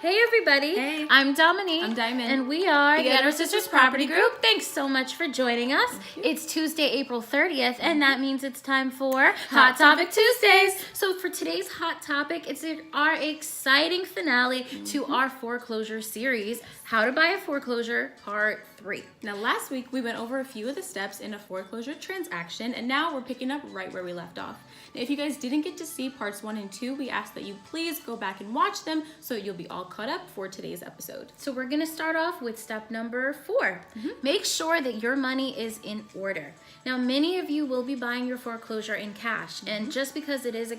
Hey everybody, Hey. I'm Dominique. I'm Diamond. And we are the Edward Sisters Property Group. Thanks so much for joining us. It's Tuesday, April 30th, and that means it's time for Hot Topic Tuesdays. So for today's Hot Topic, it's our exciting finale to our foreclosure series, How to Buy a Foreclosure, Part 3. Now, last week we went over a few of the steps in a foreclosure transaction, and now we're picking up right where we left off. Now, if you guys didn't get to see parts 1 and 2, we ask that you please go back and watch them so you'll be all caught up for today's episode. So we're going to start off with step number 4. Make sure that your money is in order. Now, many of you will be buying your foreclosure in cash, and just because it is a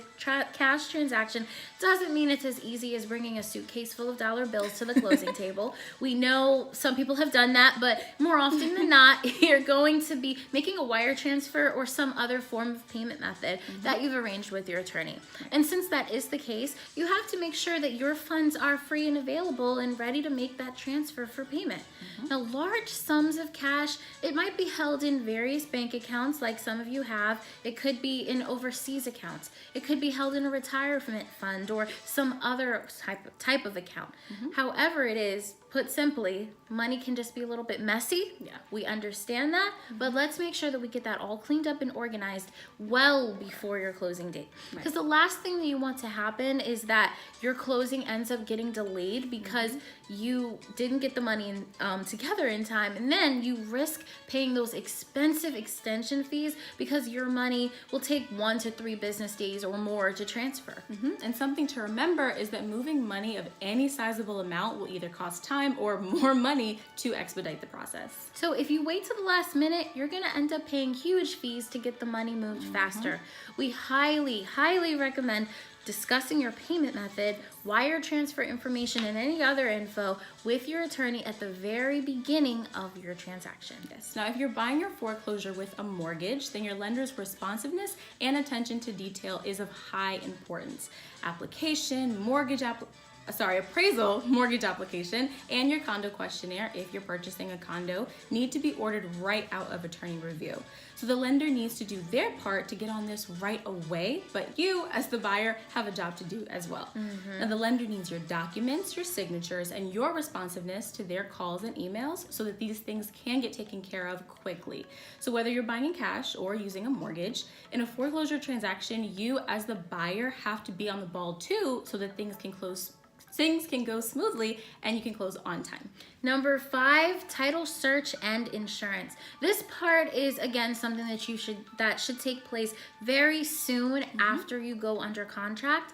cash transaction doesn't mean it's as easy as bringing a suitcase full of dollar bills to the closing table. We know some people have done that, but more often than not, you're going to be making a wire transfer or some other form of payment method that you've arranged with your attorney. And since that is the case, you have to make sure that your funds are free and available and ready to make that transfer for payment. Now, large sums of cash, it might be held in various bank accounts like some of you have. It could be in overseas accounts. It could be held in a retirement fund or some other type of account. However it is, put simply, money can just be a little bit messy. Yeah. We understand that, but let's make sure that we get that all cleaned up and organized well before your closing date. Because the last thing that you want to happen is that your closing ends up getting delayed because you didn't get the money together in time, and then you risk paying those expensive extension fees because your money will take 1 to 3 business days or more to transfer. And something to remember is that moving money of any sizable amount will either cost time or more money to expedite the process. So if you wait till the last minute, you're going to end up paying huge fees to get the money moved faster. We highly, highly recommend discussing your payment method, wire transfer information, and any other info with your attorney at the very beginning of your transaction. Yes. Now, if you're buying your foreclosure with a mortgage, then your lender's responsiveness and attention to detail is of high importance. Appraisal, mortgage application, and your condo questionnaire, if you're purchasing a condo, need to be ordered right out of attorney review. So the lender needs to do their part to get on this right away, but you, as the buyer, have a job to do as well. Now, the lender needs your documents, your signatures, and your responsiveness to their calls and emails so that these things can get taken care of quickly. So whether you're buying in cash or using a mortgage, in a foreclosure transaction, you, as the buyer, have to be on the ball too so that things can go smoothly and you can close on time. Number 5, title search and insurance. This part is, again, something that should take place very soon after you go under contract.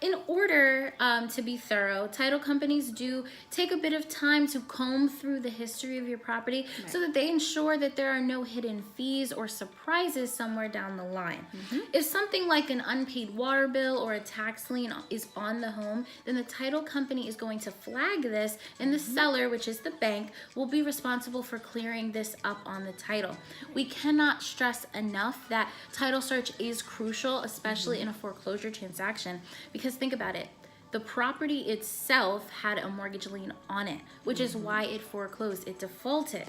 In order to be thorough, title companies do take a bit of time to comb through the history of your property so that they ensure that there are no hidden fees or surprises somewhere down the line. If something like an unpaid water bill or a tax lien is on the home, then the title company is going to flag this, and the seller, which is the bank, will be responsible for clearing this up on the title. We cannot stress enough that title search is crucial, especially in a foreclosure transaction, because think about it. The property itself had a mortgage lien on it, which is why it foreclosed. It defaulted.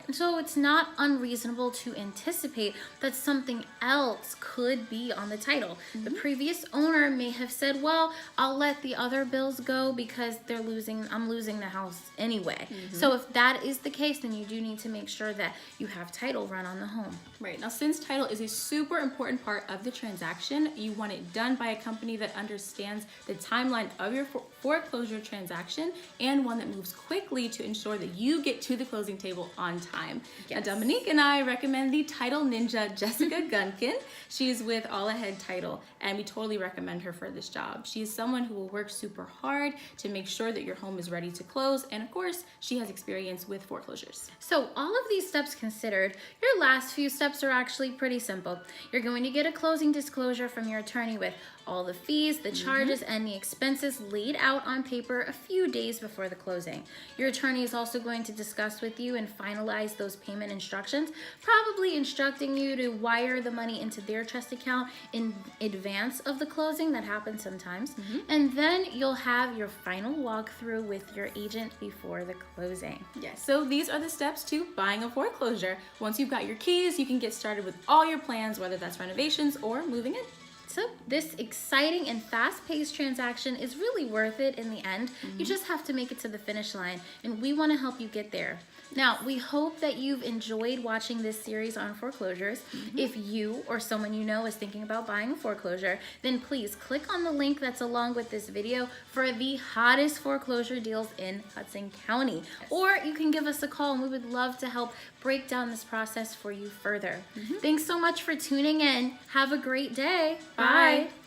And so it's not unreasonable to anticipate that something else could be on the title. The previous owner may have said, well, I'll let the other bills go because I'm losing the house anyway. So if that is the case, then you do need to make sure that you have title run on the home. Right. Now, since title is a super important part of the transaction, you want it done by a company that understands the timeline of your foreclosure transaction and one that moves quickly to ensure that you get to the closing table on time. Now, Dominique and I recommend the title ninja, Jessica Gunkin. She's with All Ahead Title, and we totally recommend her for this job. She is someone who will work super hard to make sure that your home is ready to close, and of course, she has experience with foreclosures. So all of these steps considered, your last few steps are actually pretty simple. You're going to get a closing disclosure from your attorney with all the fees, the charges, and the expenses laid out on paper a few days before the closing. Your attorney is also going to discuss with you and finalize those payment instructions, probably instructing you to wire the money into their trust account in advance of the closing. That happens sometimes. And then you'll have your final walkthrough with your agent before the closing. Yes, so these are the steps to buying a foreclosure. Once you've got your keys, you can get started with all your plans, whether that's renovations or moving in. So this exciting and fast-paced transaction is really worth it in the end. You just have to make it to the finish line, and we want to help you get there. Now, we hope that you've enjoyed watching this series on foreclosures. If you or someone you know is thinking about buying a foreclosure, then please click on the link that's along with this video for the hottest foreclosure deals in Hudson County. Or you can give us a call and we would love to help break down this process for you further. Thanks so much for tuning in. Have a great day. Bye. Bye.